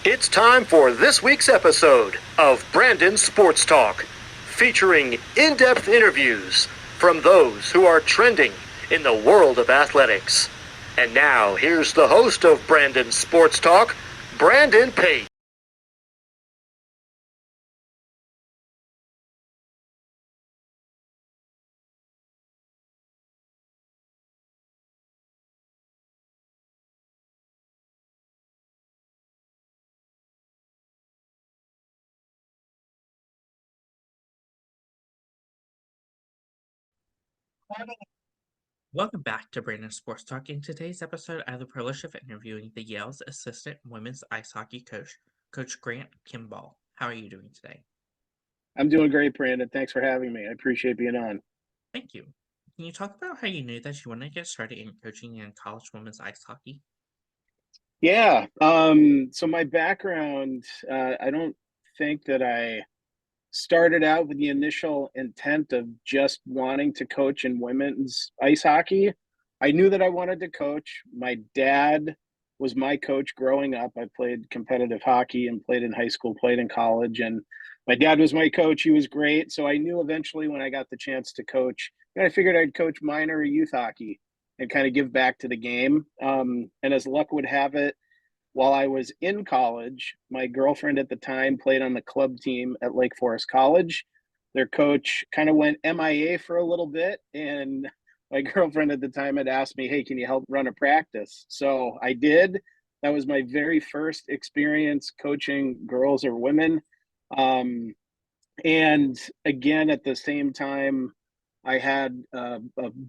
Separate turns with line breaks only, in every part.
It's time for this week's episode of Brandon Sports Talk, featuring in-depth interviews from those who are trending in the world of athletics. And now, here's the host of Brandon Sports Talk, Brandon Pate.
Welcome back to Brandon Sports Talk. In today's episode, I have the privilege of interviewing the Yale's assistant women's ice hockey coach, Coach Grant Kimball. How are you doing today?
I'm doing great, Brandon. Thanks for having me. I appreciate being on.
Thank you. Can you talk about how you knew that you wanted to get started in coaching in college women's ice hockey?
Yeah. So my background, I don't think that I started out with the initial intent of just wanting to coach in women's ice hockey. I knew that I wanted to coach. My dad was my coach growing up. I played competitive hockey and played in high school, played in college, and my dad was my coach. He was great. So I knew eventually when I got the chance to coach, I figured I'd coach minor youth hockey and kind of give back to the game. And as luck would have it, while I was in college, my girlfriend at the time played on the club team at Lake Forest College. Their coach kind of went MIA for a little bit, and my girlfriend at the time had asked me, "Hey, can you help run a practice?" So I did. That was my very first experience coaching girls or women. Um, and again, at the same time, I had a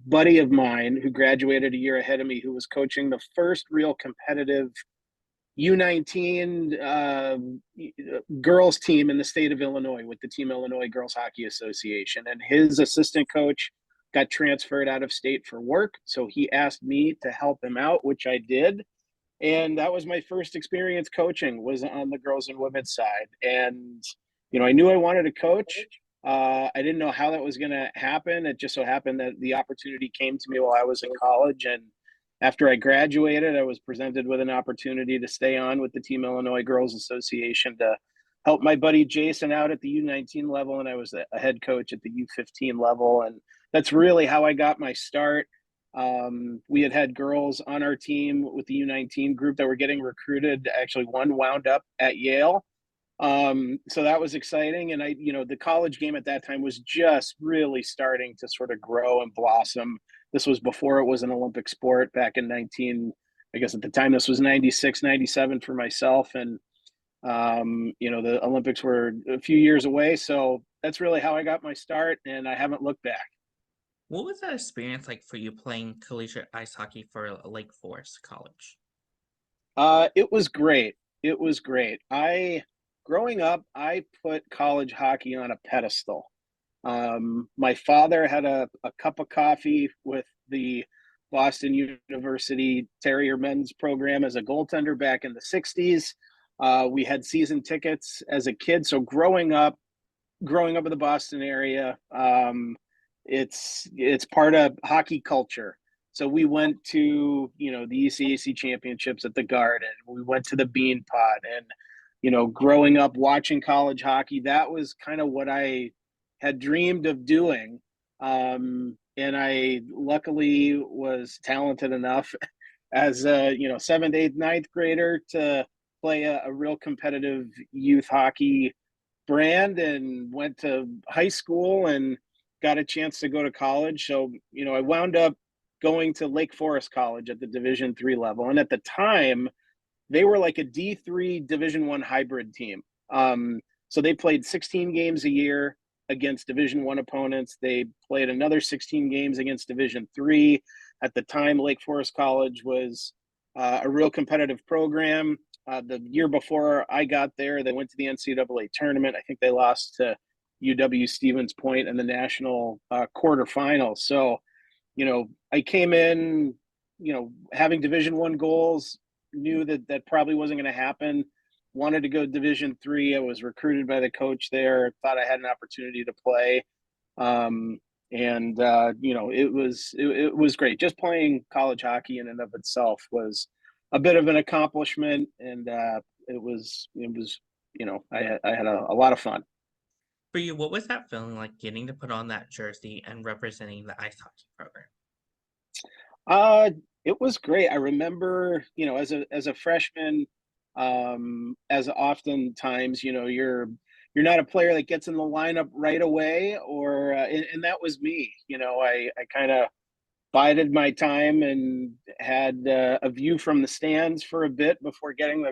buddy of mine who graduated a year ahead of me who was coaching the first real competitive U19 girls team in the state of Illinois with the Team Illinois Girls Hockey Association. And his assistant coach got transferred out of state for work. So he asked me to help him out, which I did. And that was my first experience coaching, was on the girls and women's side. And, I knew I wanted to coach. I didn't know how that was going to happen. It just so happened that the opportunity came to me while I was in college. And after I graduated, I was presented with an opportunity to stay on with the Team Illinois Girls Association to help my buddy Jason out at the U19 level. And I was a head coach at the U15 level. And that's really how I got my start. We had girls on our team with the U19 group that were getting recruited. Actually, one wound up at Yale. So that was exciting. And the college game at that time was just really starting to sort of grow and blossom. This was before it was an Olympic sport back in I guess at the time this was 96, 97 for myself. And, the Olympics were a few years away. So that's really how I got my start. And I haven't looked back.
What was that experience like for you playing collegiate ice hockey for Lake Forest College?
It was great. It was great. Growing up, I put college hockey on a pedestal. My father had a cup of coffee with the Boston University Terrier men's program as a goaltender back in the 60s. We had season tickets as a kid. So growing up in the Boston area, it's part of hockey culture. So we went to the ECAC championships at the Garden. We went to the Bean Pot, and growing up watching college hockey, that was kind of what I had dreamed of doing. And I luckily was talented enough as a seventh, eighth, ninth grader to play a real competitive youth hockey brand, and went to high school and got a chance to go to college. So, I wound up going to Lake Forest College at the Division III level. And at the time, they were like a D3 Division I hybrid team. So they played 16 games a year against Division I opponents. They played another 16 games against Division III. At the time, Lake Forest College was a real competitive program. The year before I got there, they went to the NCAA tournament. I think they lost to UW Stevens Point in the national quarterfinals. So, I came in, having Division I goals, knew that probably wasn't going to happen. Wanted to go Division III. I was recruited by the coach there. Thought I had an opportunity to play, and it was great. Just playing college hockey in and of itself was a bit of an accomplishment, and I had a lot of fun.
For you, what was that feeling like getting to put on that jersey and representing the ice hockey program?
Uh, it was great. I remember, as a freshman, as oftentimes, you're not a player that gets in the lineup right away, or and that was me. I kind of bided my time and had a view from the stands for a bit before getting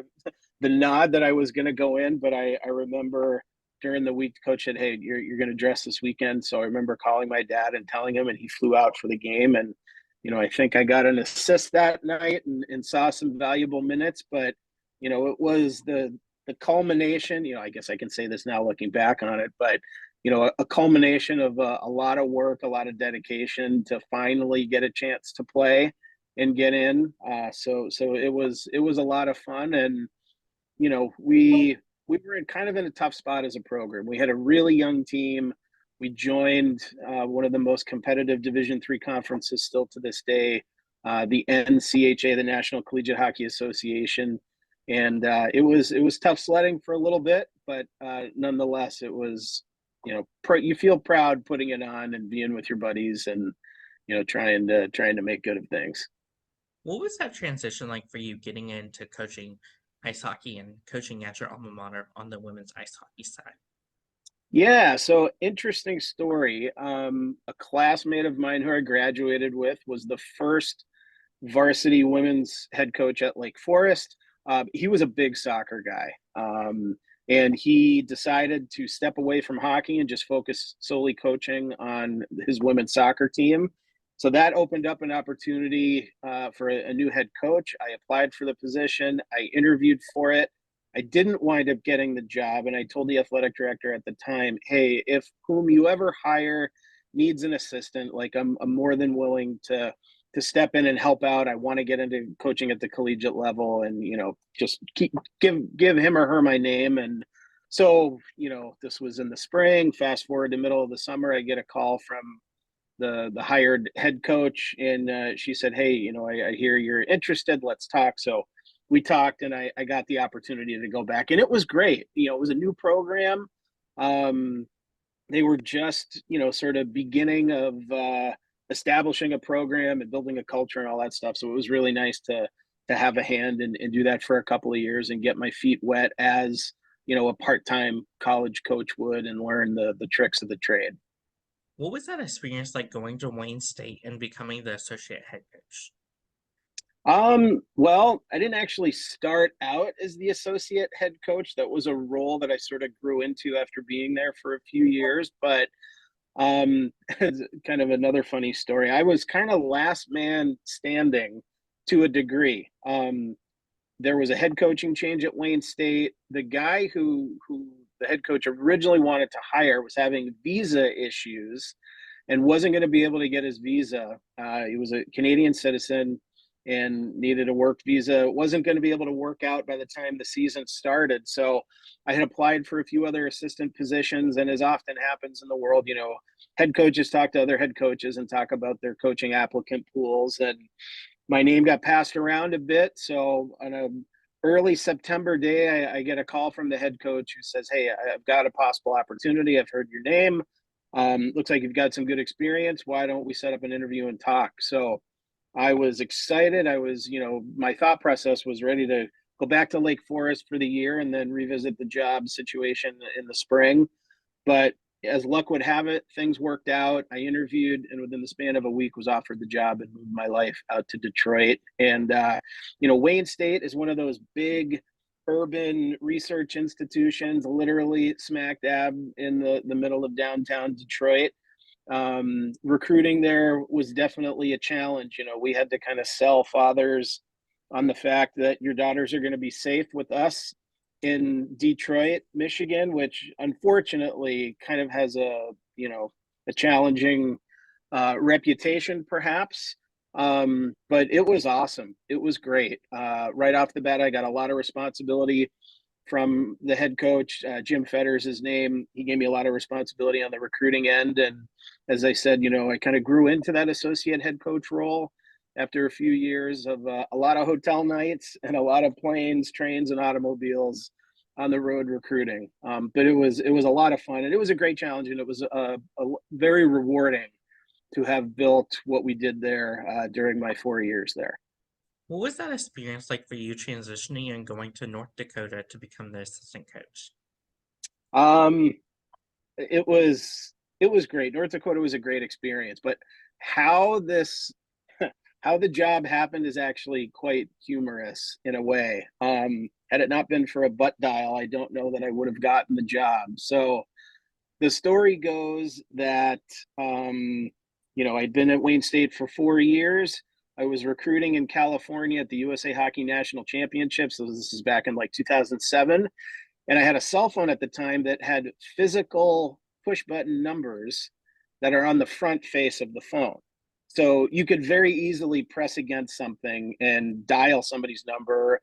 the nod that I was going to go in. But I remember during the week, the coach said, "Hey, you're going to dress this weekend." So I remember calling my dad and telling him, and he flew out for the game. And I think I got an assist that night and saw some valuable minutes. But it was the culmination. I guess I can say this now looking back on it, but a culmination of a lot of work, a lot of dedication to finally get a chance to play and get in. So it was a lot of fun, and we were kind of in a tough spot as a program. We had a really young team. We joined one of the most competitive Division III conferences still to this day, the NCHA, the National Collegiate Hockey Association, and it was tough sledding for a little bit, but nonetheless, it was you feel proud putting it on and being with your buddies and trying to make good of things.
What was that transition like for you getting into coaching ice hockey and coaching at your alma mater on the women's ice hockey side?
Yeah, so interesting story. A classmate of mine who I graduated with was the first varsity women's head coach at Lake Forest. He was a big soccer guy. And he decided to step away from hockey and just focus solely coaching on his women's soccer team. So that opened up an opportunity for a new head coach. I applied for the position. I interviewed for it. I didn't wind up getting the job, and I told the athletic director at the time, "Hey, if whom you ever hire needs an assistant, like I'm more than willing to step in and help out. I want to get into coaching at the collegiate level, and just give him or her my name." And so this was in the spring. Fast forward to middle of the summer, I get a call from the hired head coach, and she said, "Hey, I hear you're interested. Let's talk." So we talked, and I got the opportunity to go back, and it was great. It was a new program. Um, they were just sort of beginning of establishing a program and building a culture and all that stuff. So it was really nice to have a hand and do that for a couple of years and get my feet wet as a part-time college coach would, and learn the tricks of the trade.
What was that experience like going to Wayne State and becoming the associate head coach?
Well, I didn't actually start out as the associate head coach. That was a role that I sort of grew into after being there for a few years. But kind of another funny story. I was kind of last man standing to a degree. There was a head coaching change at Wayne State. The guy who the head coach originally wanted to hire was having visa issues and wasn't going to be able to get his visa. He was a Canadian citizen and needed a work visa. Wasn't going to be able to work out by the time the season started. So I had applied for a few other assistant positions, and as often happens in the world, head coaches talk to other head coaches and talk about their coaching applicant pools. And my name got passed around a bit. So on a early September day, I get a call from the head coach who says, "Hey, I've got a possible opportunity. I've heard your name. Looks like you've got some good experience. Why don't we set up an interview and talk?" So I was excited. I was, my thought process was ready to go back to Lake Forest for the year and then revisit the job situation in the spring. But as luck would have it, things worked out. I interviewed, and within the span of a week was offered the job and moved my life out to Detroit. And Wayne State is one of those big urban research institutions, literally smack dab in the middle of downtown Detroit. Recruiting there was definitely a challenge. We had to kind of sell fathers on the fact that your daughters are going to be safe with us in Detroit, Michigan, which unfortunately kind of has a challenging reputation, perhaps. But it was awesome. It was great. Right off the bat, I got a lot of responsibility from the head coach. Jim Fetters, his name. He gave me a lot of responsibility on the recruiting end. And as I said, I kind of grew into that associate head coach role. after a few years of a lot of hotel nights and a lot of planes, trains, and automobiles on the road recruiting. But it was a lot of fun, and it was a great challenge, and it was very rewarding to have built what we did there during my 4 years there.
What was that experience like for you transitioning and going to North Dakota to become the assistant coach?
Um, it was it was great. North Dakota was a great experience, but how this how the job happened is actually quite humorous in a way. Had it not been for a butt dial, I don't know that I would have gotten the job. So the story goes that I'd been at Wayne State for 4 years. I was recruiting in California at the USA Hockey National Championships. So this is back in like 2007. And I had a cell phone at the time that had physical push button numbers that are on the front face of the phone. So you could very easily press against something and dial somebody's number.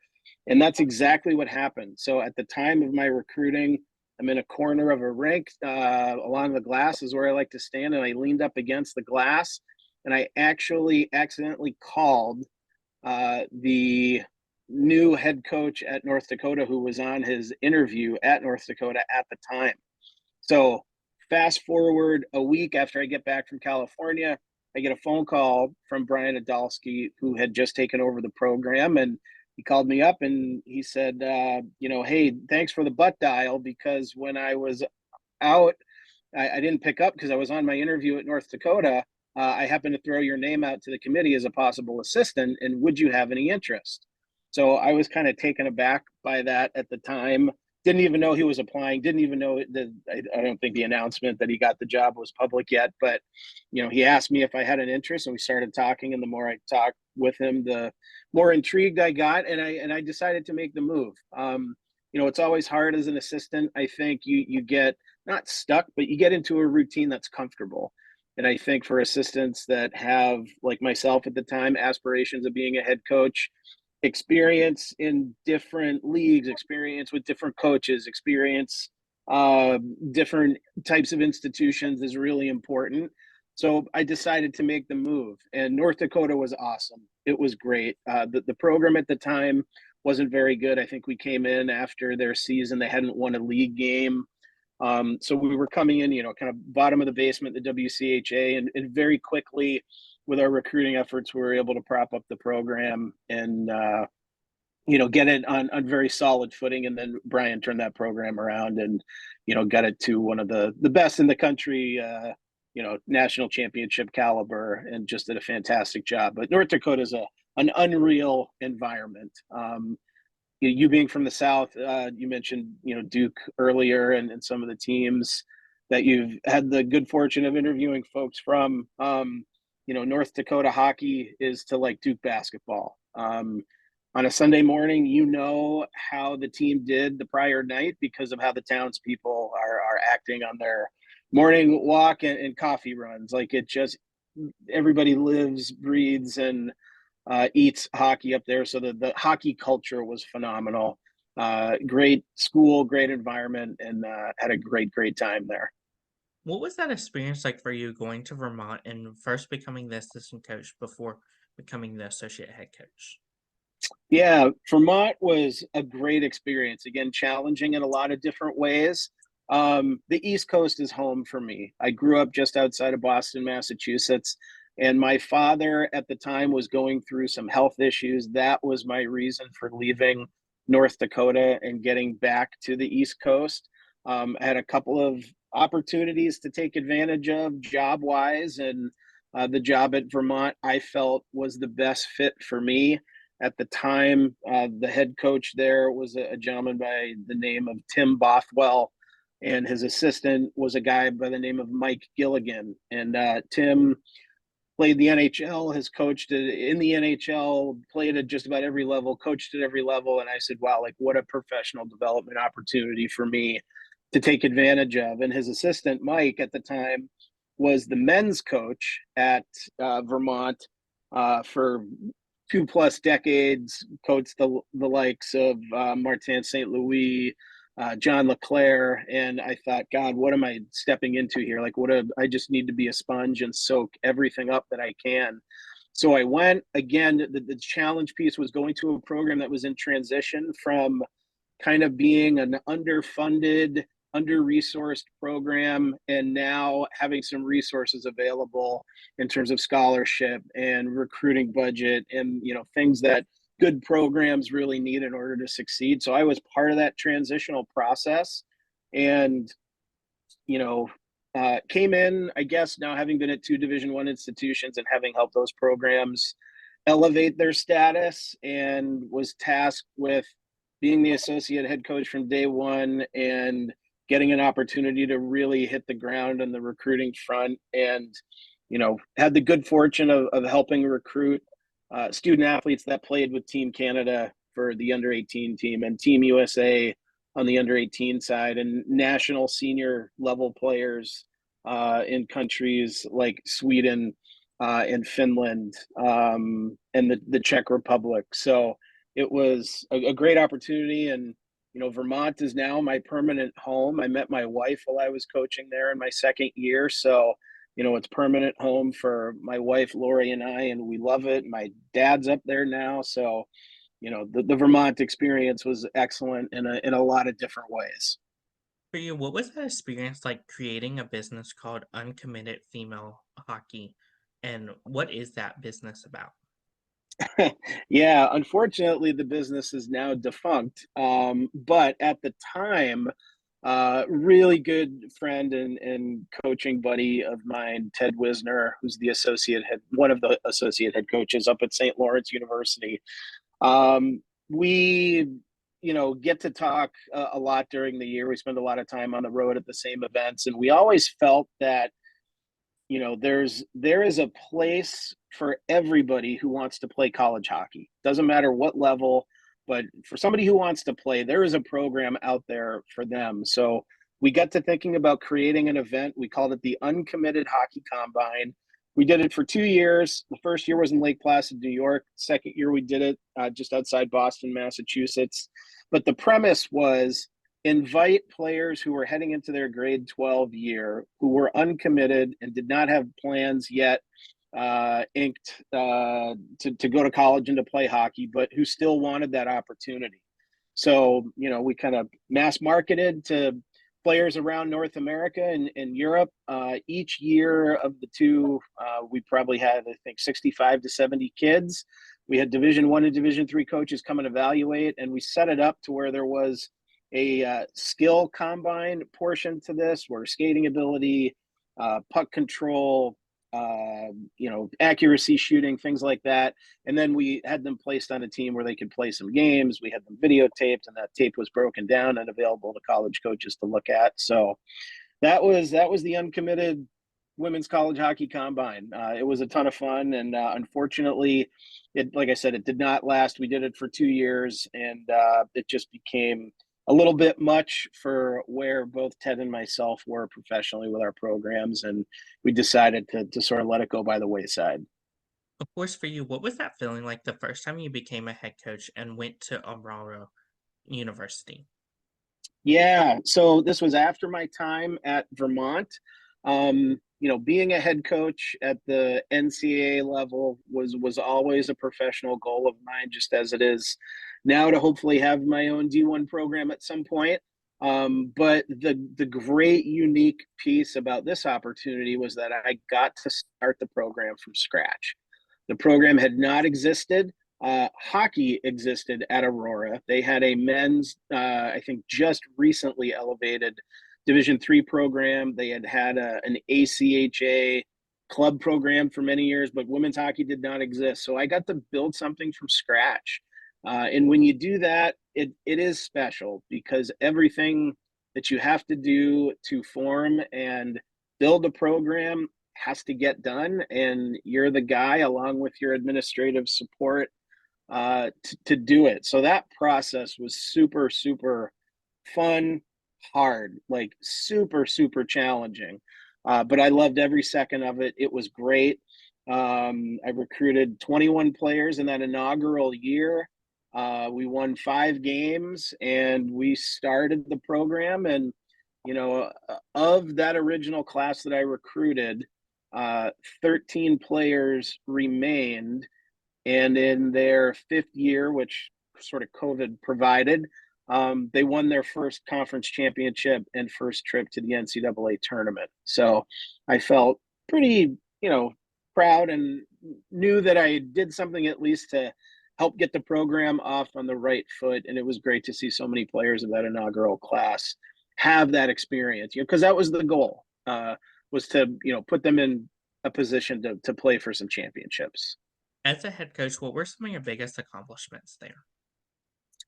And that's exactly what happened. So at the time of my recruiting, I'm in a corner of a rink along the glass is where I like to stand. And I leaned up against the glass and I actually accidentally called the new head coach at North Dakota who was on his interview at North Dakota at the time. So fast forward a week after I get back from California, I get a phone call from Brian Adolsky, who had just taken over the program. And he called me up and he said, hey, thanks for the butt dial, because when I was out, I didn't pick up because I was on my interview at North Dakota. I happened to throw your name out to the committee as a possible assistant, and would you have any interest? So I was kind of taken aback by that at the time. Didn't even know he was applying. Didn't even know I don't think the announcement that he got the job was public yet. But he asked me if I had an interest, and we started talking. And the more I talked with him, the more intrigued I got, and I decided to make the move. It's always hard as an assistant. I think you get not stuck, but you get into a routine that's comfortable. And I think for assistants that have, like myself at the time, aspirations of being a head coach, experience in different leagues, experience with different coaches, experience different types of institutions is really important. So I decided to make the move, and North Dakota was awesome. It was great. The program at the time wasn't very good. I think we came in after their season. They hadn't won a league game. So we were coming in, kind of bottom of the basement, the WCHA, and very quickly with our recruiting efforts, we were able to prop up the program and, get it on very solid footing. And then Brian turned that program around and, got it to one of the best in the country, national championship caliber, and just did a fantastic job. But North Dakota is an unreal environment. You being from the South, you mentioned, Duke earlier and some of the teams that you've had the good fortune of interviewing folks from. North Dakota hockey is to like Duke basketball. On a Sunday morning, how the team did the prior night because of how the townspeople are acting on their morning walk and coffee runs. Like everybody lives, breathes, and eats hockey up there. So the hockey culture was phenomenal. Great school, great environment, and had a great time there.
What was that experience like for you going to Vermont and first becoming the assistant coach before becoming the associate head coach?
Yeah, Vermont was a great experience. Again, challenging in a lot of different ways. The East Coast is home for me. I grew up just outside of Boston, Massachusetts, and my father at the time was going through some health issues. That was my reason for leaving North Dakota and getting back to the East Coast. I had a couple of opportunities to take advantage of job-wise, and the job at Vermont I felt was the best fit for me. At the time, the head coach there was a gentleman by the name of Tim Bothwell, and his assistant was a guy by the name of Mike Gilligan. And Tim played the NHL, has coached in the NHL, played at just about every level, coached at every level. And I said, wow, like what a professional development opportunity for me to take advantage of. And his assistant, Mike, at the time was the men's coach at Vermont for 2+ decades, coached the likes of Martin St. Louis, John LeClaire, and I thought, God, what am I stepping into here? Like, I just need to be a sponge and soak everything up that I can. So I went again. The challenge piece was going to a program that was in transition from kind of being an underfunded, under-resourced program, and now having some resources available in terms of scholarship and recruiting budget and things that good programs really need in order to succeed. So I was part of that transitional process, and came in, I guess, now having been at two Division I institutions and having helped those programs elevate their status, and was tasked with being the associate head coach from day one and getting an opportunity to really hit the ground on the recruiting front. And had the good fortune of helping recruit student athletes that played with Team Canada for the under 18 team and Team USA on the under 18 side, and national senior level players in countries like Sweden and Finland and the Czech Republic. So it was a great opportunity. And Vermont is now my permanent home. I met my wife while I was coaching there in my second year. So it's permanent home for my wife, Lori, and I, and we love it. My dad's up there now. So, the Vermont experience was excellent in a lot of different ways.
For you, what was that experience like creating a business called Uncommitted Female Hockey? And what is that business about?
Yeah, unfortunately, the business is now defunct. But at the time, really good friend and coaching buddy of mine, Ted Wisner, who's one of the associate head coaches up at St. Lawrence University. We, get to talk a lot during the year. We spend a lot of time on the road at the same events, and we always felt that there is a place for everybody who wants to play college hockey. Doesn't matter what level, but for somebody who wants to play, there is a program out there for them. So we got to thinking about creating an event. We called it the Uncommitted Hockey Combine. We did it for 2 years. The first year was in Lake Placid, New York. Second year we did it just outside Boston, Massachusetts. But the premise was invite players who were heading into their grade 12 year, who were uncommitted and did not have plans yet inked to go to college and to play hockey, but who still wanted that opportunity. So, we kind of mass marketed to players around North America and Europe. Each year of the two, we probably had, I think, 65 to 70 kids. We had Division I and Division III coaches come and evaluate, and we set it up to where there was a skill combine portion to this, where skating ability, puck control, accuracy shooting, things like that. And then we had them placed on a team where they could play some games. We had them videotaped, and that tape was broken down and available to college coaches to look at. So that was the Uncommitted Women's College Hockey Combine. It was a ton of fun, and unfortunately, like I said, it did not last. We did it for 2 years, and it just became a little bit much for where both Ted and myself were professionally with our programs, and we decided to sort of let it go by the wayside.
Of course, for you, what was that feeling like the first time you became a head coach and went to Aurora University?
Yeah, so this was after my time at Vermont. Being a head coach at the NCAA level was always a professional goal of mine, just as it is now to hopefully have my own D1 program at some point. But the great unique piece about this opportunity was that I got to start the program from scratch. The program had not existed. Hockey existed at Aurora. They had a men's, I think, just recently elevated Division III program. They had an ACHA club program for many years, but women's hockey did not exist. So I got to build something from scratch. And when you do that, it is special, because everything that you have to do to form and build a program has to get done. And you're the guy, along with your administrative support, to do it. So that process was super, super fun, hard, like super, super challenging. But I loved every second of it. It was great. I recruited 21 players in that inaugural year. We won 5 games, and we started the program. And, of that original class that I recruited, 13 players remained, and in their fifth year, which sort of COVID provided, they won their first conference championship and first trip to the NCAA tournament. So I felt pretty, proud, and knew that I did something at least to help get the program off on the right foot. And it was great to see so many players of that inaugural class have that experience, because that was the goal, was to, put them in a position to play for some championships.
As a head coach, what were some of your biggest accomplishments there?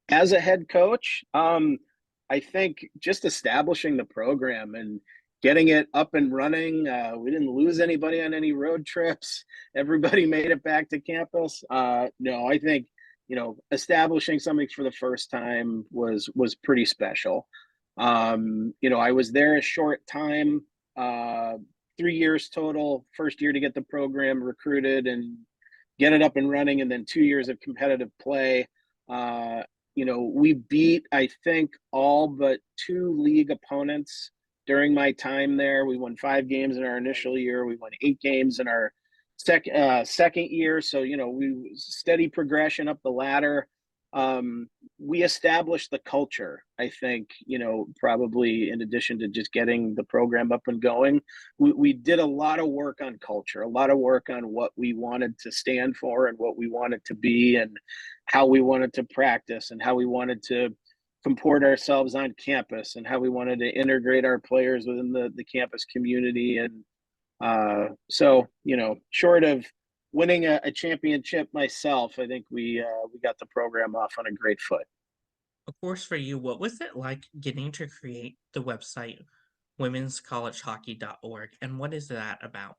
As a head coach, I think just establishing the program and getting it up and running. We didn't lose anybody on any road trips. Everybody made it back to campus. No, I think, establishing something for the first time was pretty special. I was there a short time, 3 years total. First year to get the program recruited and get it up and running, and then 2 years of competitive play. We beat, I think, all but 2 league opponents during my time there. We won 5 games in our initial year. We won 8 games in our second year. So, we steady progression up the ladder. We established the culture, I think, probably in addition to just getting the program up and going. We did a lot of work on culture, a lot of work on what we wanted to stand for and what we wanted to be, and how we wanted to practice, and how we wanted to comport ourselves on campus, and how we wanted to integrate our players within the campus community. And so, short of winning a championship myself, I think we got the program off on a great foot.
Of course, for you, what was it like getting to create the website womenscollegehockey.org, and what is that about?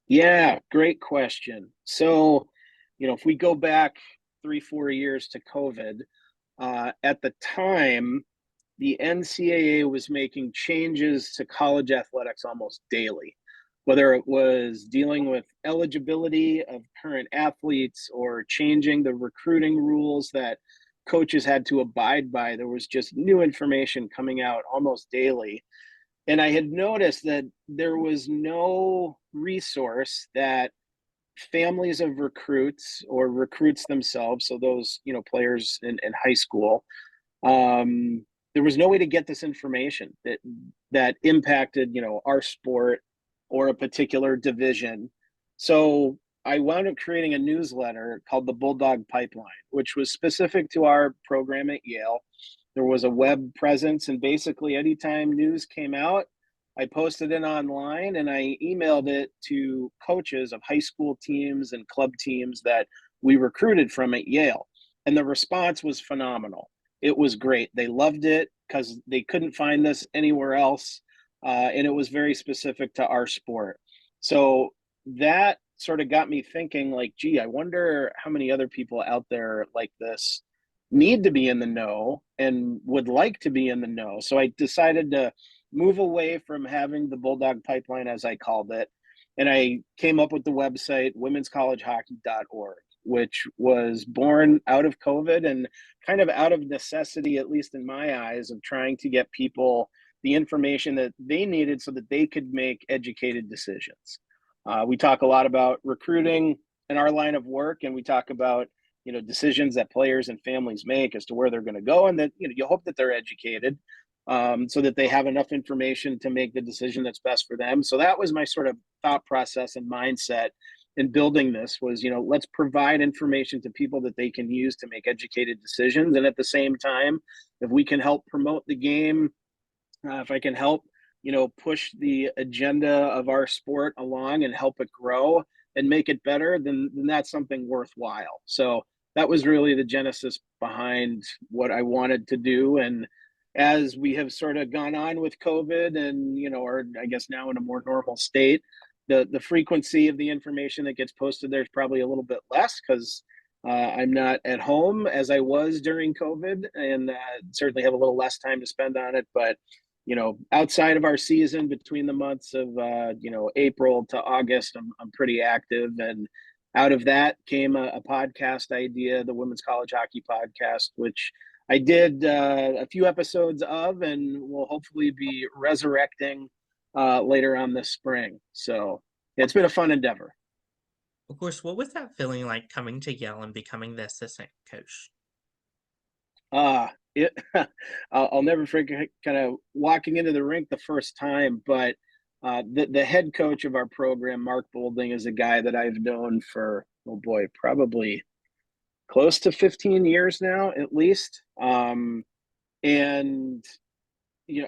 Yeah, great question. So, if we go back 3-4 years to COVID, at the time, the NCAA was making changes to college athletics almost daily, whether it was dealing with eligibility of current athletes or changing the recruiting rules that coaches had to abide by. There was just new information coming out almost daily. And I had noticed that there was no resource that families of recruits or recruits themselves, so those, players in high school, there was no way to get this information that impacted, our sport or a particular division. So I wound up creating a newsletter called the Bulldog Pipeline, which was specific to our program at Yale. There was a web presence, and basically anytime news came out, I posted it online, and I emailed it to coaches of high school teams and club teams that we recruited from at Yale. And the response was phenomenal. It was great. They loved it because they couldn't find this anywhere else. And it was very specific to our sport. So that sort of got me thinking, like, gee, I wonder how many other people out there like this need to be in the know and would like to be in the know. So I decided to move away from having the Bulldog Pipeline, as I called it, and I came up with the website womenscollegehockey.org, which was born out of COVID and kind of out of necessity, at least in my eyes, of trying to get people the information that they needed so that they could make educated decisions. We talk a lot about recruiting in our line of work, and we talk about, decisions that players and families make as to where they're going to go, and that, you hope that they're educated, so that they have enough information to make the decision that's best for them. So that was my sort of thought process and mindset in building this was, let's provide information to people that they can use to make educated decisions. And at the same time, if we can help promote the game, if I can help, push the agenda of our sport along and help it grow and make it better, then that's something worthwhile. So that was really the genesis behind what I wanted to do. And as we have sort of gone on with COVID and, are, I guess, now in a more normal state, the frequency of the information that gets posted there is probably a little bit less because I'm not at home as I was during COVID, and certainly have a little less time to spend on it. But, outside of our season, between the months of, April to August, I'm pretty active. And out of that came a podcast idea, the Women's College Hockey Podcast, which I did a few episodes of, and will hopefully be resurrecting later on this spring. So It's been a fun endeavor.
Of course, what was that feeling like coming to Yale and becoming the assistant coach?
It I'll never forget kind of walking into the rink the first time, but the head coach of our program, Mark Bolding, is a guy that I've known for, oh boy, probably close to 15 years now, at least. And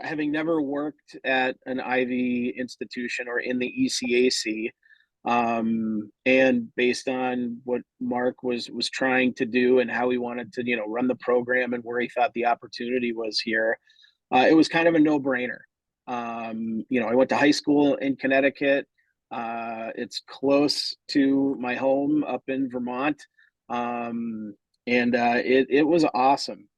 having never worked at an Ivy institution or in the ECAC, and based on what Mark was trying to do and how he wanted to run the program and where he thought the opportunity was here, it was kind of a no-brainer. I went to high school in Connecticut. It's close to my home up in Vermont. Um, and it was awesome.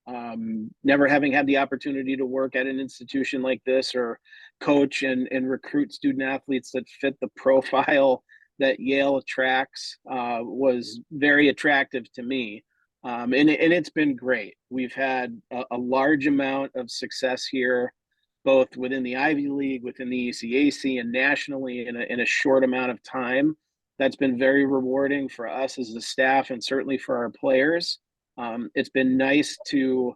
Never having had the opportunity to work at an institution like this or coach and recruit student athletes that fit the profile that Yale attracts was very attractive to me. And it's been great. We've had a large amount of success here, both within the Ivy League, within the ECAC, and nationally in a short amount of time. That's been very rewarding for us as the staff and certainly for our players. It's been nice to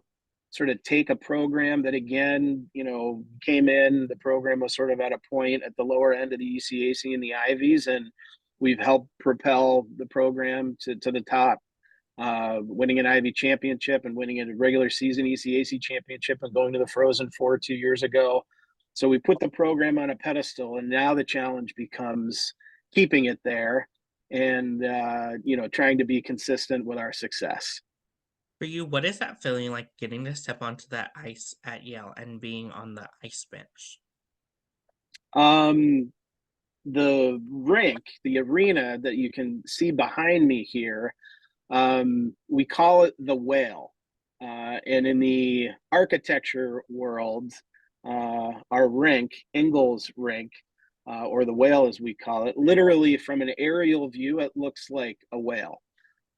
sort of take a program that, again, came in, the program was sort of at a point at the lower end of the ECAC and the Ivies, and we've helped propel the program to the top, winning an Ivy championship and winning a regular season ECAC championship and going to the Frozen Four 2 years ago. So we put the program on a pedestal, and now the challenge becomes keeping it there and, trying to be consistent with our success.
For you, what is that feeling like getting to step onto that ice at Yale and being on the ice bench?
Um, the rink, the arena that you can see behind me here, we call it the Whale. And in the architecture world, our rink, Ingalls Rink, or the Whale as we call it, literally from an aerial view, it looks like a whale.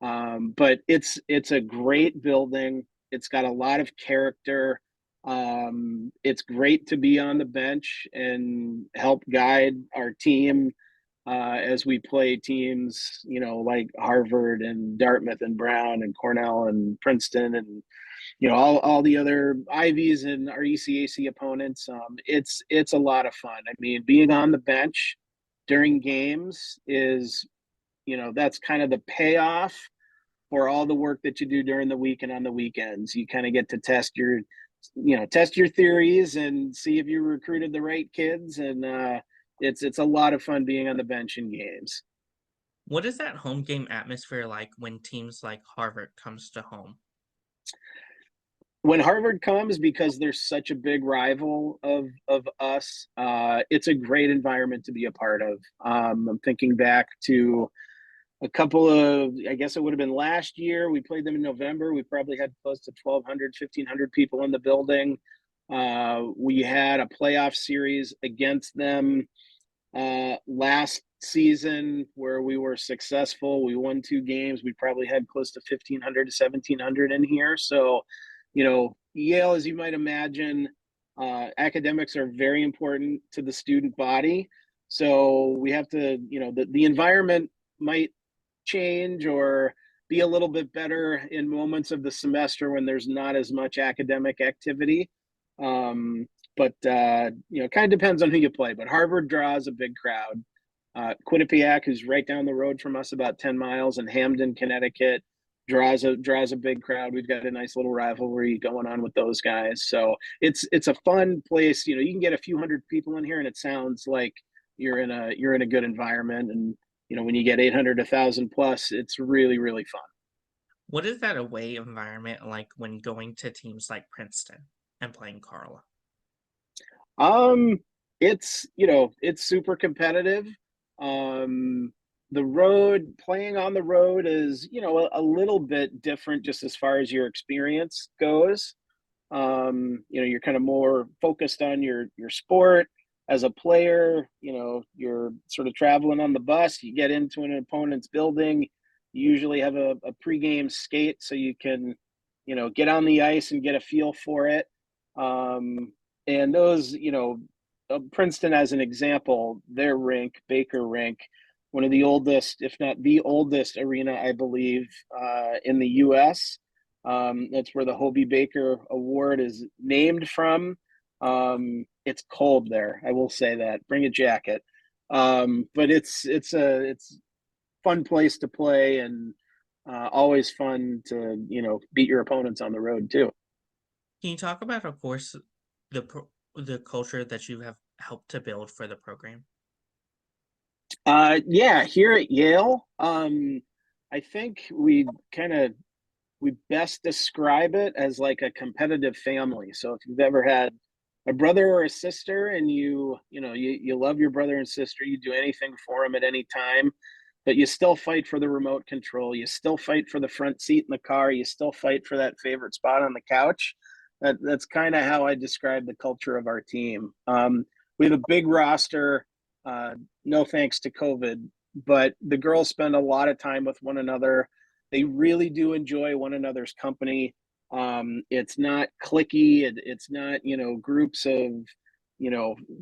But it's a great building. It's got a lot of character. It's great to be on the bench and help guide our team as we play teams, like Harvard and Dartmouth and Brown and Cornell and Princeton and all the other Ivies and our ECAC opponents. It's a lot of fun. I mean, being on the bench during games is, that's kind of the payoff for all the work that you do during the week and on the weekends. You kind of get to test your theories and see if you recruited the right kids, and it's a lot of fun being on the bench in games.
What is that home game atmosphere like when teams like Harvard comes to home?
When Harvard comes, because they're such a big rival of us, it's a great environment to be a part of. I'm thinking back to a couple of, I guess it would have been last year. We played them in November. We probably had close to 1,200, 1,500 people in the building. We had a playoff series against them last season where we were successful. We won 2 games. We probably had close to 1,500 to 1,700 in here. So, Yale, as you might imagine, academics are very important to the student body. So we have to, the environment might change or be a little bit better in moments of the semester when there's not as much academic activity. But kind of depends on who you play. But Harvard draws a big crowd. Quinnipiac, who's right down the road from us, about 10 miles, in Hamden, Connecticut, draws a big crowd. We've got a nice little rivalry going on with those guys. So it's a fun place. You can get a few hundred people in here, and it sounds like you're in a good environment. And when you get 800, 1,000 plus, it's really, really fun.
What is that away environment like when going to teams like Princeton and playing Carla?
It's super competitive. Playing on the road is, a little bit different just as far as your experience goes. You're kind of more focused on your sport. As a player, you're sort of traveling on the bus. You get into an opponent's building. You usually have a pregame skate so you can, get on the ice and get a feel for it. And those, Princeton as an example, their rink, Baker Rink, one of the oldest, if not the oldest arena, I believe, in the U.S. That's where the Hobie Baker Award is named from. It's cold there, I will say that. Bring a jacket. But it's fun place to play, and always fun to beat your opponents on the road too.
Can you talk about, of course, the culture that you have helped to build for the program?
Yeah, here at Yale, I think we best describe it as like a competitive family. So if you've ever had a brother or a sister, and you love your brother and sister, you do anything for them at any time, but you still fight for the remote control, you still fight for the front seat in the car, you still fight for that favorite spot on the couch. That's kind of how I describe the culture of our team. We have a big roster, uh, no thanks to COVID, but the girls spend a lot of time with one another. They really do enjoy one another's company. It's not clicky. It's not groups of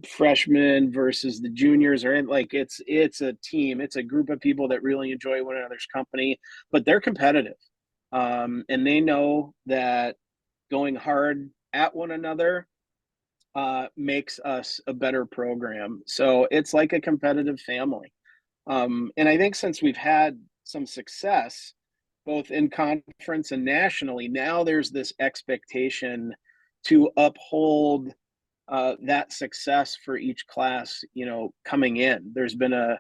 freshmen versus the juniors, or like it's a team. It's a group of people that really enjoy one another's company, but they're competitive, and they know that going hard at one another makes us a better program. So it's like a competitive family. And I think since we've had some success, both in conference and nationally, now there's this expectation to uphold that success for each class, coming in. There's been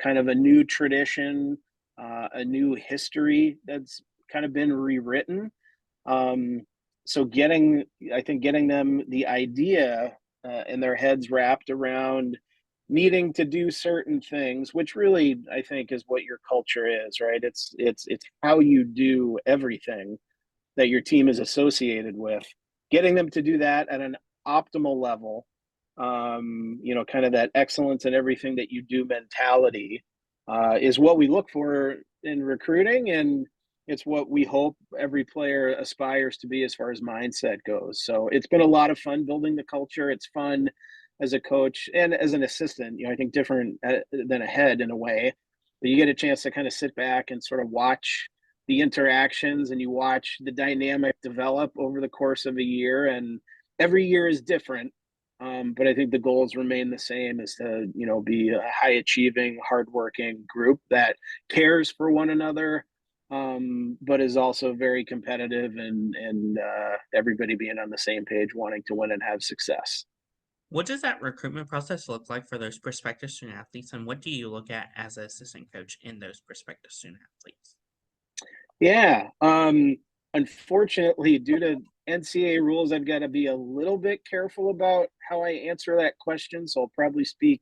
kind of a new tradition, a new history that's kind of been rewritten. Um, so I think getting them the idea in their heads wrapped around needing to do certain things, which really I think is what your culture is, right? It's how you do everything that your team is associated with. Getting them to do that at an optimal level, kind of that excellence in everything that you do mentality, is what we look for in recruiting, and it's what we hope every player aspires to be as far as mindset goes. So it's been a lot of fun building the culture. It's fun as a coach and as an assistant. I think different than a head in a way, but you get a chance to kind of sit back and sort of watch the interactions, and you watch the dynamic develop over the course of a year, and every year is different. But I think the goals remain the same: is to be a high achieving, hardworking group that cares for one another, but is also very competitive, and everybody being on the same page, wanting to win and have success.
What does that recruitment process look like for those prospective student athletes, and what do you look at as an assistant coach in those prospective student athletes?
Yeah. Unfortunately, due to NCAA rules, I've got to be a little bit careful about how I answer that question. So I'll probably speak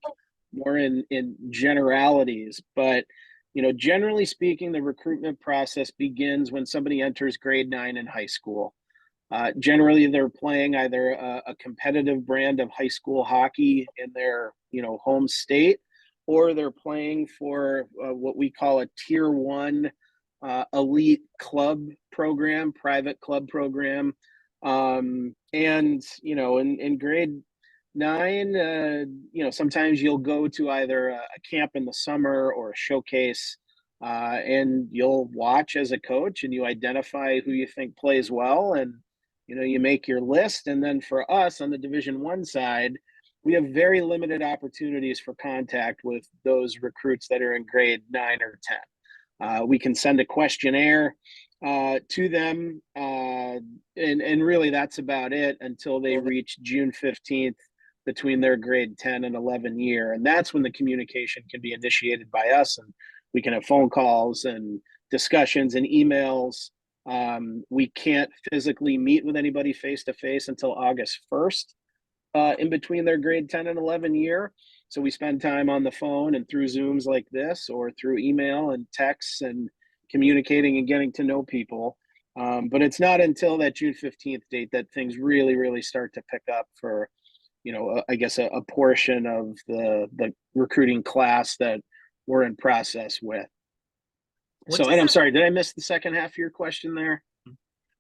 more in generalities. But, generally speaking, the recruitment process begins when somebody enters grade 9 in high school. Generally, they're playing either a competitive brand of high school hockey in their, home state, or they're playing for what we call a tier 1 elite club program, private club program. And in grade 9, sometimes you'll go to either a camp in the summer or a showcase, and you'll watch as a coach, and you identify who you think plays well, and you make your list. And then for us on the Division 1 side, we have very limited opportunities for contact with those recruits that are in grade 9 or 10. We can send a questionnaire to them, and really that's about it until they reach June 15th between their grade 10 and 11 year. And that's when the communication can be initiated by us, and we can have phone calls and discussions and emails. We can't physically meet with anybody face to face until August 1st, in between their grade 10 and 11 year. So we spend time on the phone and through Zooms like this, or through email and texts, and communicating and getting to know people. But it's not until that June 15th date that things really, really start to pick up for, I guess a portion of the recruiting class that we're in process with.
What
So,
does
and I'm
that
sorry, did I miss the second half of your question there?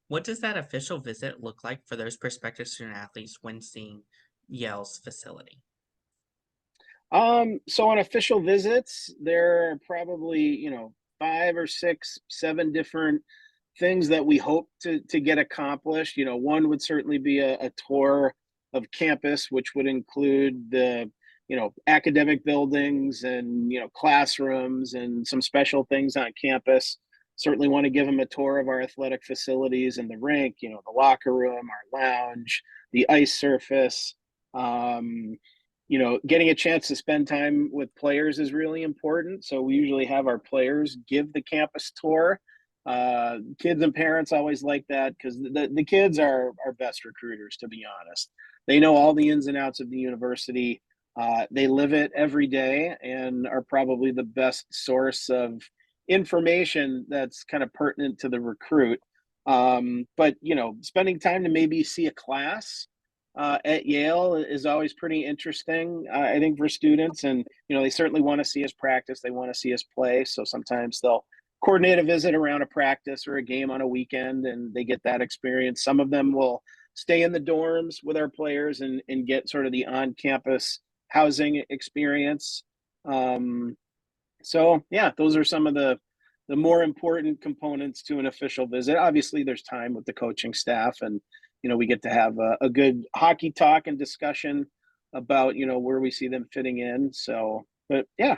what does that official visit look like for those prospective student athletes when seeing Yale's facility?
So on official visits, there are probably, 5 or 6, 7 different things that we hope to get accomplished. One would certainly be a tour of campus, which would include the, academic buildings and, classrooms and some special things on campus. Certainly want to give them a tour of our athletic facilities and the rink, the locker room, our lounge, the ice surface. Um, Getting a chance to spend time with players is really important. So we usually have our players give the campus tour. Kids and parents always like that because the kids are our best recruiters, to be honest. They know all the ins and outs of the university. They live it every day and are probably the best source of information that's kind of pertinent to the recruit. But, spending time to maybe see a class at Yale is always pretty interesting, I think, for students. And, they certainly want to see us practice. They want to see us play. So sometimes they'll coordinate a visit around a practice or a game on a weekend and they get that experience. Some of them will stay in the dorms with our players and get sort of the on campus housing experience. So, yeah, those are some of the more important components to an official visit. Obviously, there's time with the coaching staff and we get to have a good hockey talk and discussion about, where we see them fitting in. So, but yeah.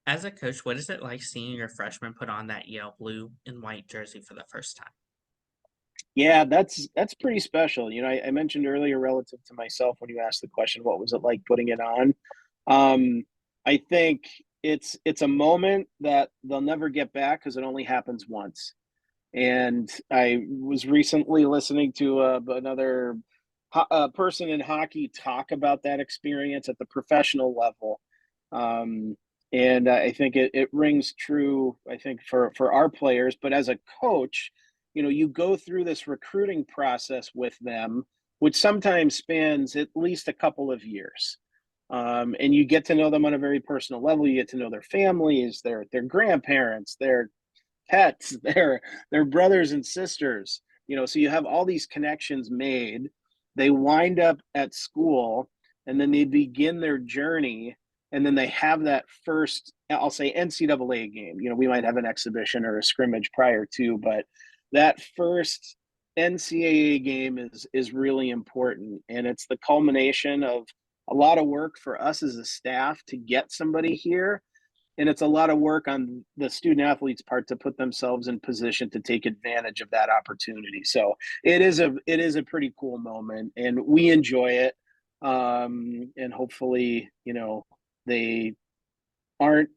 As a coach, what is it like seeing your freshmen put on that Yale blue and white jersey for the first time?
Yeah, that's pretty special. I mentioned earlier relative to myself when you asked the question, what was it like putting it on? I think it's a moment that they'll never get back because it only happens once. And I was recently listening to another person in hockey talk about that experience at the professional level. Um, and I think it rings true, I think, for our players. But as a coach, you go through this recruiting process with them, which sometimes spans at least a couple of years. And you get to know them on a very personal level. You get to know their families, their grandparents, their pets, their brothers and sisters. So you have all these connections made. They wind up at school and then they begin their journey and then they have that first, I'll say, NCAA game. We might have an exhibition or a scrimmage prior to, but that first NCAA game is really important, and it's the culmination of a lot of work for us as a staff to get somebody here, and it's a lot of work on the student athletes' part to put themselves in position to take advantage of that opportunity. So it is a pretty cool moment, and we enjoy it. And hopefully, they aren't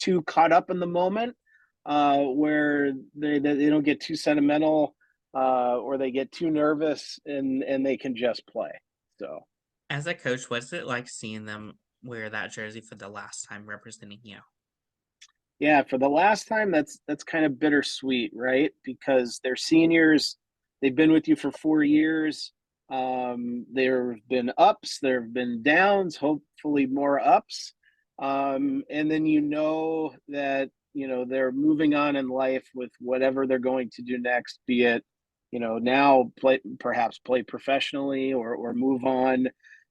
too caught up in the moment, where they don't get too sentimental, or they get too nervous, and they can just play. So.
As a coach, what is it like seeing them wear that jersey for the last time representing you?
Yeah, for the last time, that's kind of bittersweet, right? Because they're seniors, they've been with you for 4 years. There have been ups, there have been downs, hopefully more ups. And then that they're moving on in life with whatever they're going to do next, be it now perhaps play professionally or move on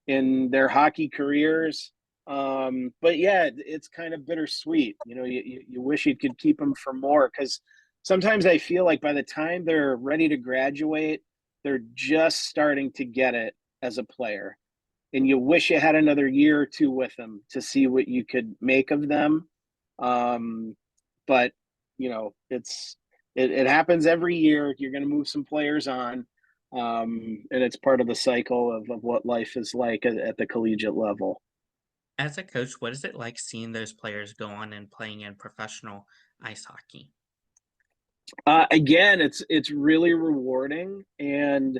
in their hockey careers. But yeah, it's kind of bittersweet. You wish you could keep them for more, because sometimes I feel like by the time they're ready to graduate, they're just starting to get it as a player. And you wish you had another year or two with them to see what you could make of them. But it happens every year. You're going to move some players on. And it's part of the cycle of what life is like at the collegiate level.
As a coach, what is it like seeing those players go on and playing in professional ice hockey?
Again, it's really rewarding, and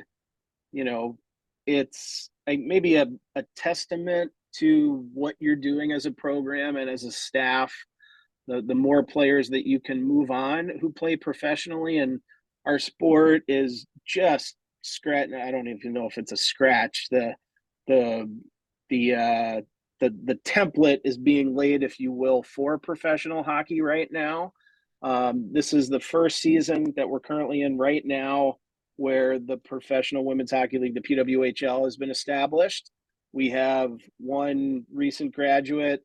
you know, it's like maybe a testament to what you're doing as a program and as a staff. The more players that you can move on who play professionally, and our sport is just scratch. I don't even know if it's a scratch. The the uh, the template is being laid, if you will, for professional hockey right now. This is the first season that we're currently in right now where the Professional Women's Hockey League, the PWHL, has been established. We have one recent graduate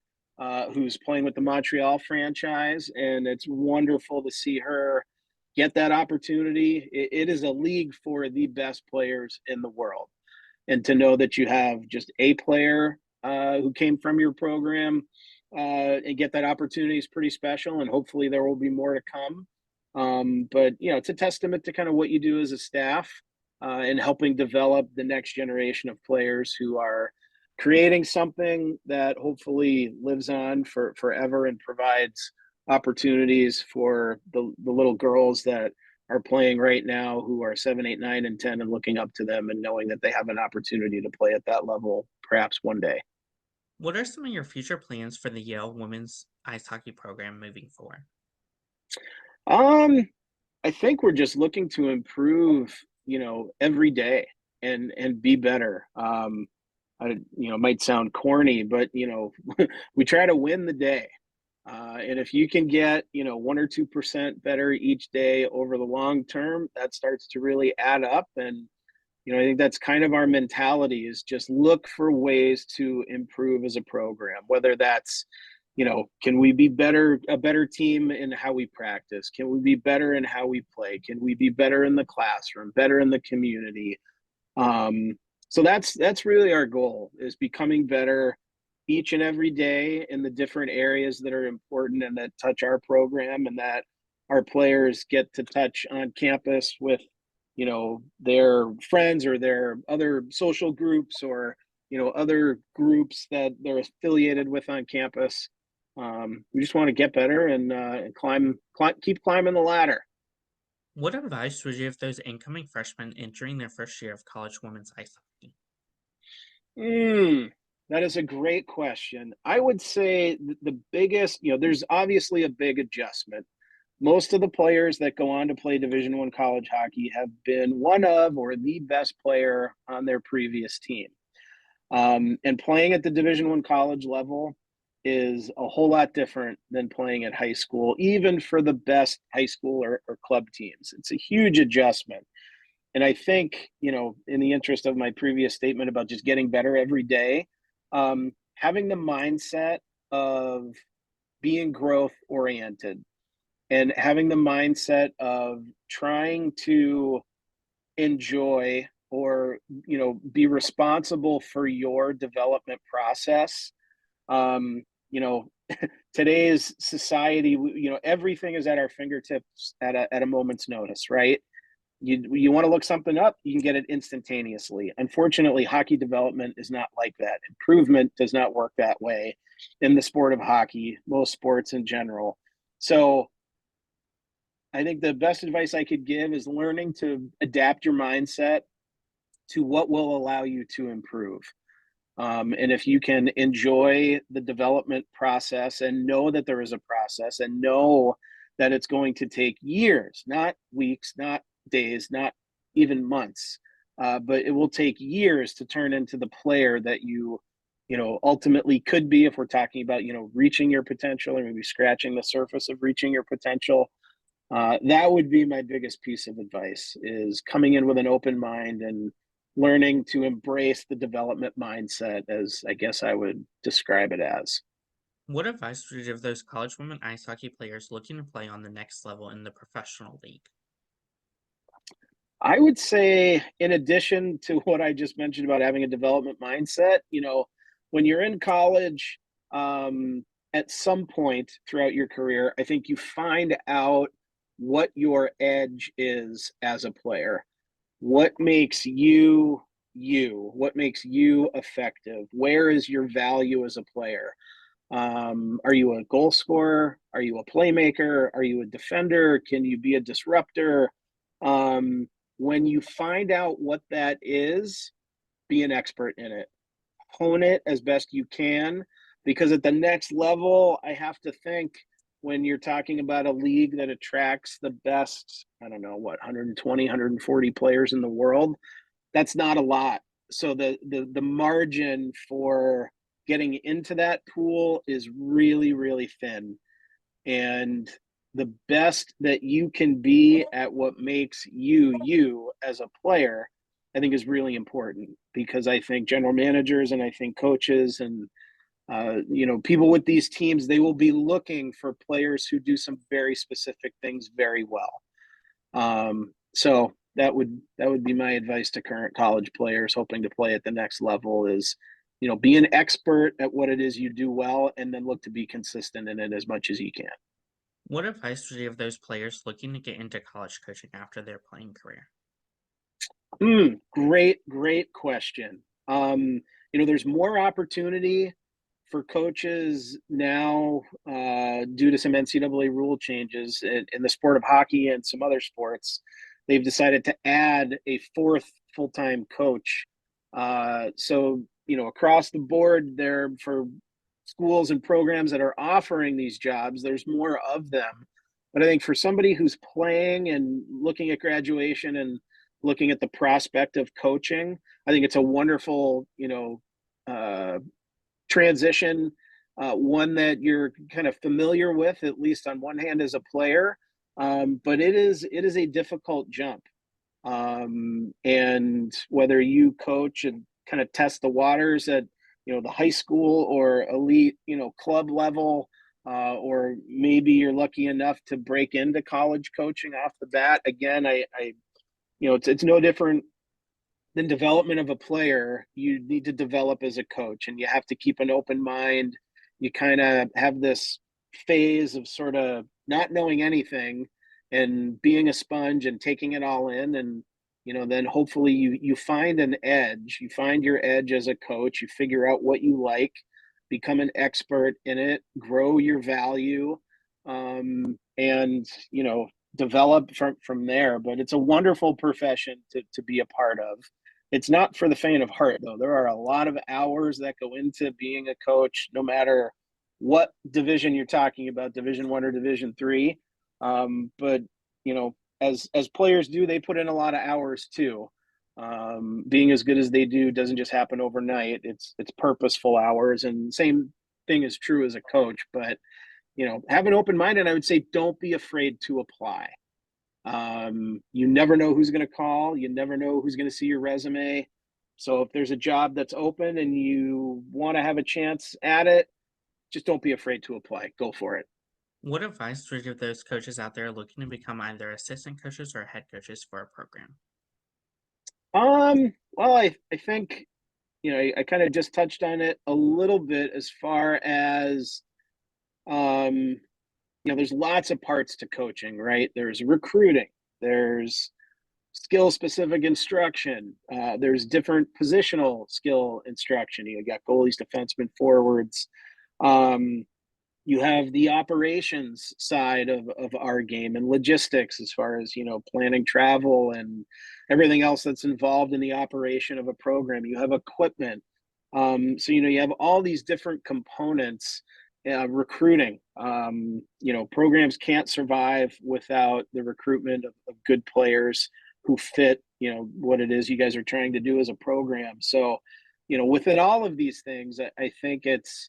who's playing with the Montreal franchise, and it's wonderful to see her get that opportunity. It is a league for the best players in the world. And to know that you have just a player who came from your program and get that opportunity is pretty special. And hopefully there will be more to come. But, it's a testament to kind of what you do as a staff and helping develop the next generation of players who are creating something that hopefully lives on for forever and provides opportunities for the little girls that are playing right now who are 7, 8, 9, and 10 and looking up to them and knowing that they have an opportunity to play at that level perhaps one day.
What are some of your future plans for the Yale women's ice hockey program moving forward?
I think we're just looking to improve, every day and be better. It might sound corny, but we try to win the day. And if you can get, 1 or 2% better each day over the long term, that starts to really add up. And, I think that's kind of our mentality is just look for ways to improve as a program, whether that's, can we be a better team in how we practice? Can we be better in how we play? Can we be better in the classroom, better in the community? So that's really our goal is becoming better each and every day in the different areas that are important and that touch our program and that our players get to touch on campus with, their friends or their other social groups or, other groups that they're affiliated with on campus. We just want to get better and keep climbing the ladder.
What advice would you give those incoming freshmen entering their first year of college women's ice hockey?
That is a great question. I would say the biggest, there's obviously a big adjustment. Most of the players that go on to play Division I college hockey have been one of or the best player on their previous team. And playing at the Division I college level is a whole lot different than playing at high school, even for the best high school or club teams. It's a huge adjustment. And I think, in the interest of my previous statement about just getting better every day, having the mindset of being growth oriented and having the mindset of trying to enjoy or, be responsible for your development process. Today's society, everything is at our fingertips at a moment's notice, right? You want to look something up, you can get it instantaneously. Unfortunately, hockey development is not like that. Improvement does not work that way in the sport of hockey, most sports in general. So I think the best advice I could give is learning to adapt your mindset to what will allow you to improve. And if you can enjoy the development process and know that there is a process and know that it's going to take years, not weeks, not days, not even months, but it will take years to turn into the player that you ultimately could be if we're talking about, reaching your potential or maybe scratching the surface of reaching your potential. That would be my biggest piece of advice is coming in with an open mind and learning to embrace the development mindset as I guess I would describe it as.
What advice would you give those college women ice hockey players looking to play on the next level in the professional league?
I would say, in addition to what I just mentioned about having a development mindset, when you're in college, at some point throughout your career, I think you find out what your edge is as a player. What makes you you? What makes you effective? Where is your value as a player? Are you a goal scorer? Are you a playmaker? Are you a defender? Can you be a disruptor? When you find out what that is, be an expert in it. Hone it as best you can, because at the next level, I have to think when you're talking about a league that attracts the best, I don't know, what, 120, 140 players in the world, that's not a lot. So the margin for getting into that pool is really, really thin. And the best that you can be at what makes you you as a player, I think is really important, because I think general managers and I think coaches and people with these teams, they will be looking for players who do some very specific things very well. So that would be my advice to current college players hoping to play at the next level is, be an expert at what it is you do well, and then look to be consistent in it as much as you can.
What advice would you give those players looking to get into college coaching after their playing career?
Great question. There's more opportunity for coaches now due to some NCAA rule changes in the sport of hockey and some other sports. They've decided to add a fourth full-time coach. So, across the board there for schools and programs that are offering these jobs, there's more of them. But I think for somebody who's playing and looking at graduation and looking at the prospect of coaching, I think it's a wonderful, transition, one that you're kind of familiar with, at least on one hand as a player. But it is a difficult jump. And whether you coach and kind of test the waters at, the high school or elite, club level, or maybe you're lucky enough to break into college coaching off the bat. Again, it's no different than development of a player. You need to develop as a coach, and you have to keep an open mind. You kind of have this phase of sort of not knowing anything and being a sponge and taking it all in. And, then hopefully you find an edge. You find your edge as a coach. You figure out what you like, become an expert in it, grow your value, and, develop from there. But it's a wonderful profession to be a part of. It's not for the faint of heart, though. There are a lot of hours that go into being a coach, no matter what division you're talking about, Division I or Division III. But as players do, they put in a lot of hours too. Being as good as they do doesn't just happen overnight. It's purposeful hours, and same thing is true as a coach. But have an open mind, and I would say don't be afraid to apply. You never know who's going to call. You never know who's going to see your resume. So if there's a job that's open and you want to have a chance at it, just don't be afraid to apply. Go for it.
What advice would you give those coaches out there looking to become either assistant coaches or head coaches for a program?
Well, I think, I kind of just touched on it a little bit as far as, there's lots of parts to coaching, right? There's recruiting, there's skill specific instruction, there's different positional skill instruction. You got goalies, defensemen, forwards. You have the operations side of our game and logistics as far as, planning travel and everything else that's involved in the operation of a program. You have equipment. So, you have all these different components. Recruiting, programs can't survive without the recruitment of good players who fit, what it is you guys are trying to do as a program. So, within all of these things, I think it's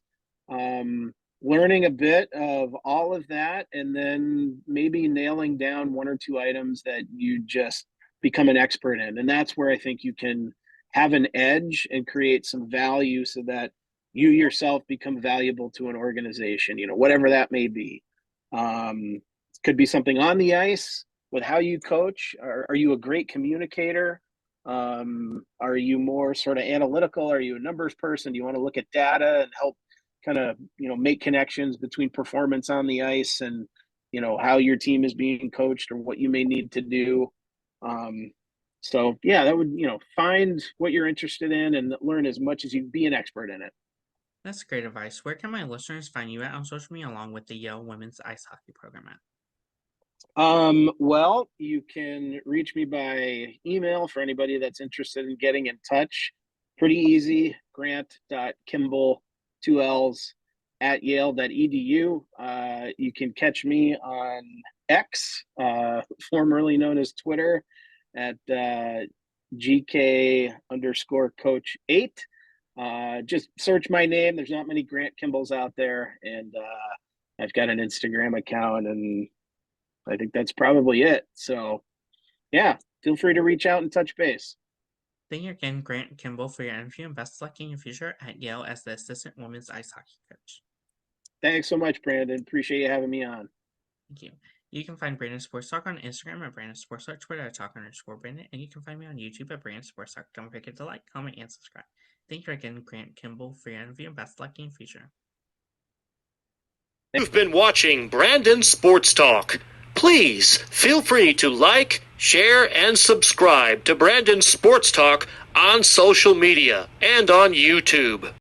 learning a bit of all of that, and then maybe nailing down one or two items that you just become an expert in. And that's where I think you can have an edge and create some value so that you yourself become valuable to an organization, whatever that may be. It could be something on the ice with how you coach. Are you a great communicator? Are you more sort of analytical? Are you a numbers person? Do you want to look at data and help kind of, make connections between performance on the ice and, how your team is being coached or what you may need to do? So yeah, that would, find what you're interested in and learn as much as you be an expert in it.
That's great advice. Where can my listeners find you at on social media along with the Yale women's ice hockey program at?
Well, you can reach me by email for anybody that's interested in getting in touch. Pretty easy. Grant.Kimball, 2 L's, at Yale.edu. You can catch me on X, formerly known as Twitter, at GK_Coach8. Just search my name. There's not many Grant Kimballs out there. And I've got an Instagram account, and I think that's probably it. So, yeah, feel free to reach out and touch base.
Thank you again, Grant Kimball, for your interview, and best of luck in your future at Yale as the assistant women's ice hockey coach.
Thanks so much, Brandon. Appreciate you having me on.
Thank you. You can find Brandon Sports Talk on Instagram at Brandon Sports Talk, Twitter at Talk_Brandon, and you can find me on YouTube at Brandon Sports Talk. Don't forget to like, comment, and subscribe. Thank you again, Grant Kimball, for your interview, and best of luck in your future.
You've been watching Brandon Sports Talk. Please feel free to like, share, and subscribe to Brandon Sports Talk on social media and on YouTube.